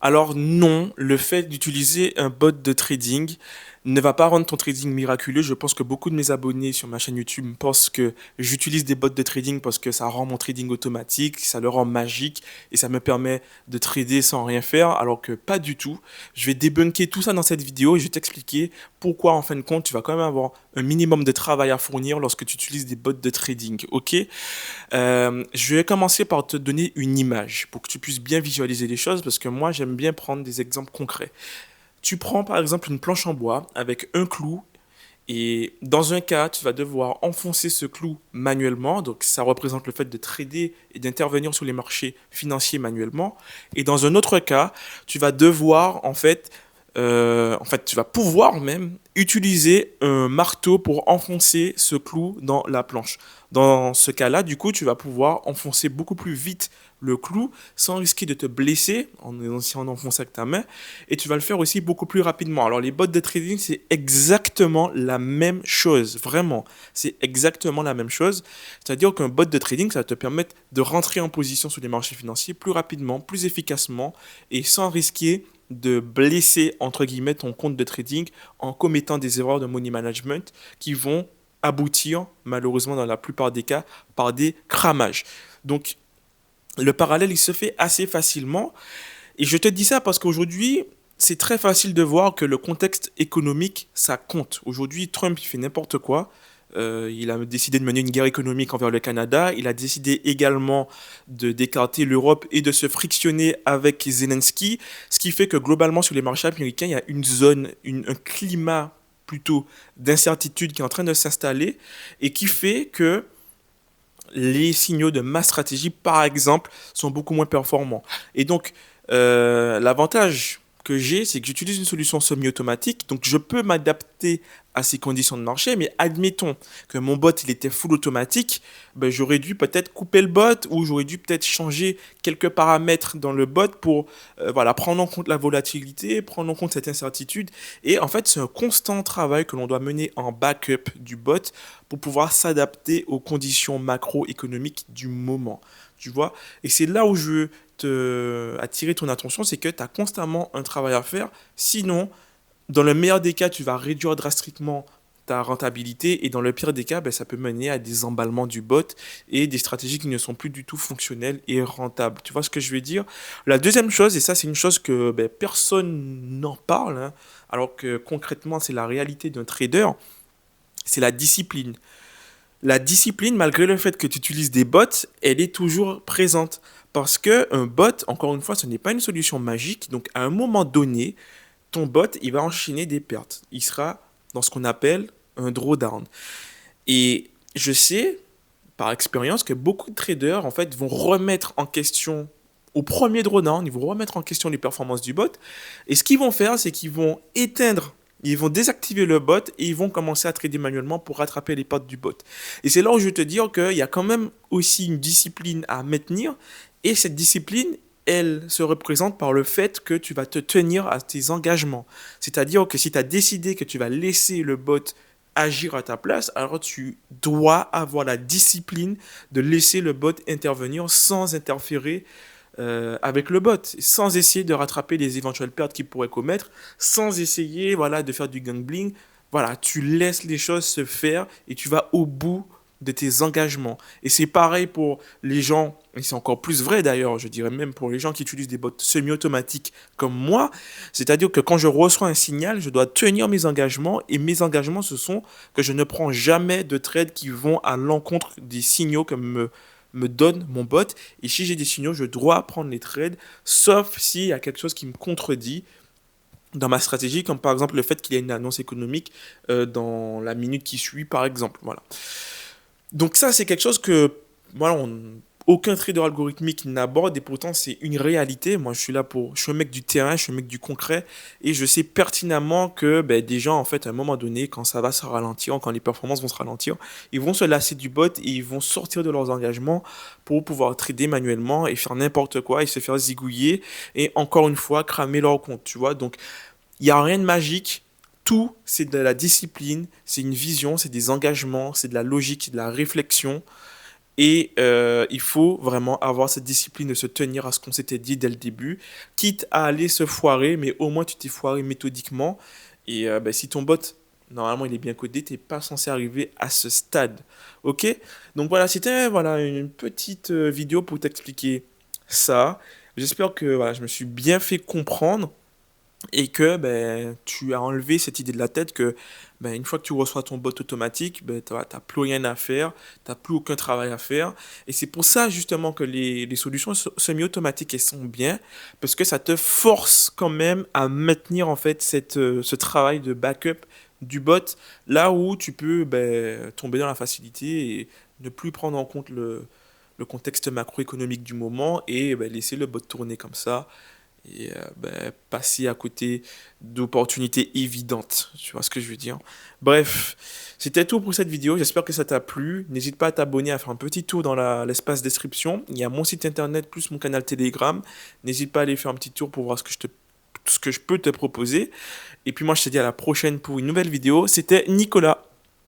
Alors non, le fait d'utiliser un bot de trading ne va pas rendre ton trading miraculeux. Je pense que beaucoup de mes abonnés sur ma chaîne YouTube pensent que j'utilise des bots de trading parce que ça rend mon trading automatique, ça le rend magique et ça me permet de trader sans rien faire, alors que pas du tout. Je vais débunker tout ça dans cette vidéo et je vais t'expliquer pourquoi en fin de compte tu vas quand même avoir un minimum de travail à fournir lorsque tu utilises des bots de trading, ok? Je vais commencer par te donner une image pour que tu puisses bien visualiser les choses parce que moi j'aime bien prendre des exemples concrets. Tu prends par exemple une planche en bois avec un clou et dans un cas tu vas devoir enfoncer ce clou manuellement, donc ça représente le fait de trader et d'intervenir sur les marchés financiers manuellement. Et dans un autre cas, tu vas devoir tu vas pouvoir même utiliser un marteau pour enfoncer ce clou dans la planche. Dans ce cas-là, du coup, tu vas pouvoir enfoncer beaucoup plus vite le clou sans risquer de te blesser si on enfonce avec ta main et tu vas le faire aussi beaucoup plus rapidement. Alors les bots de trading, c'est exactement la même chose, vraiment. C'est exactement la même chose. C'est-à-dire qu'un bot de trading, ça va te permettre de rentrer en position sur les marchés financiers plus rapidement, plus efficacement et sans risquer de blesser, entre guillemets, ton compte de trading en commettant des erreurs de money management qui vont aboutir, malheureusement dans la plupart des cas, par des cramages. Donc, le parallèle, il se fait assez facilement. Et je te dis ça parce qu'aujourd'hui, c'est très facile de voir que le contexte économique, ça compte. Aujourd'hui, Trump, il fait n'importe quoi. Il a décidé de mener une guerre économique envers le Canada. Il a décidé également de d'écarter l'Europe et de se frictionner avec Zelensky. Ce qui fait que globalement, sur les marchés américains, il y a une zone, un climat plutôt d'incertitude qui est en train de s'installer et qui fait que les signaux de ma stratégie, par exemple, sont beaucoup moins performants. Et donc, l'avantage que j'ai, c'est que j'utilise une solution semi-automatique, donc je peux m'adapter à ces conditions de marché, mais admettons que mon bot il était full automatique, ben, j'aurais dû peut-être couper le bot ou j'aurais dû peut-être changer quelques paramètres dans le bot pour voilà, prendre en compte la volatilité, prendre en compte cette incertitude. Et en fait, c'est un constant travail que l'on doit mener en backup du bot pour pouvoir s'adapter aux conditions macroéconomiques du moment. Tu vois? Et c'est là où je veux attirer ton attention, c'est que tu as constamment un travail à faire. Sinon, dans le meilleur des cas, tu vas réduire drastiquement ta rentabilité et dans le pire des cas, ben, ça peut mener à des emballements du bot et des stratégies qui ne sont plus du tout fonctionnelles et rentables. Tu vois ce que je veux dire? La deuxième chose, et ça c'est une chose que ben, personne n'en parle, hein, alors que concrètement c'est la réalité d'un trader, c'est la discipline. La discipline, malgré le fait que tu utilises des bots, elle est toujours présente. Parce que un bot, encore une fois, ce n'est pas une solution magique. Donc, à un moment donné, ton bot, il va enchaîner des pertes. Il sera dans ce qu'on appelle un drawdown. Et je sais, par expérience, que beaucoup de traders, en fait, vont remettre en question, au premier drawdown, ils vont remettre en question les performances du bot. Et ce qu'ils vont faire, c'est qu'ils vont éteindre, ils vont désactiver le bot et ils vont commencer à trader manuellement pour rattraper les pertes du bot. Et c'est là où je veux te dire qu'il y a quand même aussi une discipline à maintenir. Et cette discipline, elle se représente par le fait que tu vas te tenir à tes engagements. C'est-à-dire que si tu as décidé que tu vas laisser le bot agir à ta place, alors tu dois avoir la discipline de laisser le bot intervenir sans interférer avec le bot, sans essayer de rattraper les éventuelles pertes qu'il pourrait commettre, sans essayer voilà, de faire du gambling. Voilà, tu laisses les choses se faire et tu vas au bout de tes engagements. Et c'est pareil pour les gens, et c'est encore plus vrai d'ailleurs, je dirais même pour les gens qui utilisent des bots semi-automatiques comme moi, c'est-à-dire que quand je reçois un signal, je dois tenir mes engagements, et mes engagements, ce sont que je ne prends jamais de trades qui vont à l'encontre des signaux que me donne mon bot. Et si j'ai des signaux, je dois prendre les trades, sauf s'il y a quelque chose qui me contredit dans ma stratégie, comme par exemple le fait qu'il y ait une annonce économique dans la minute qui suit, par exemple. Voilà. Donc ça, c'est quelque chose que voilà, aucun trader algorithmique n'aborde et pourtant c'est une réalité. Moi, je suis un mec du terrain, je suis un mec du concret et je sais pertinemment que ben, des gens, en fait, à un moment donné, quand ça va se ralentir, quand les performances vont se ralentir, ils vont se lasser du bot et ils vont sortir de leurs engagements pour pouvoir trader manuellement et faire n'importe quoi et se faire zigouiller et encore une fois cramer leur compte, tu vois. Donc, il n'y a rien de magique. Tout, c'est de la discipline, c'est une vision, c'est des engagements, c'est de la logique, c'est de la réflexion. Et il faut vraiment avoir cette discipline de se tenir à ce qu'on s'était dit dès le début, quitte à aller se foirer, mais au moins tu t'es foiré méthodiquement. Et ben, si ton bot, normalement il est bien codé, t'es pas censé arriver à ce stade. Ok? Donc voilà, c'était voilà, une petite vidéo pour t'expliquer ça. J'espère que voilà, je me suis bien fait comprendre et que ben, tu as enlevé cette idée de la tête que ben, une fois que tu reçois ton bot automatique, ben, tu n'as plus rien à faire, tu n'as plus aucun travail à faire. Et c'est pour ça justement que les solutions semi-automatiques, elles sont bien, parce que ça te force quand même à maintenir en fait ce travail de backup du bot, là où tu peux ben, tomber dans la facilité et ne plus prendre en compte le contexte macroéconomique du moment et ben, laisser le bot tourner comme ça et ben, passer à côté d'opportunités évidentes. Tu vois ce que je veux dire? Bref, c'était tout pour cette vidéo. J'espère que ça t'a plu. N'hésite pas à t'abonner, à faire un petit tour dans l'espace description. Il y a mon site internet plus mon canal Telegram. N'hésite pas à aller faire un petit tour pour voir ce que je peux te proposer. Et puis moi, je te dis à la prochaine pour une nouvelle vidéo. C'était Nicolas.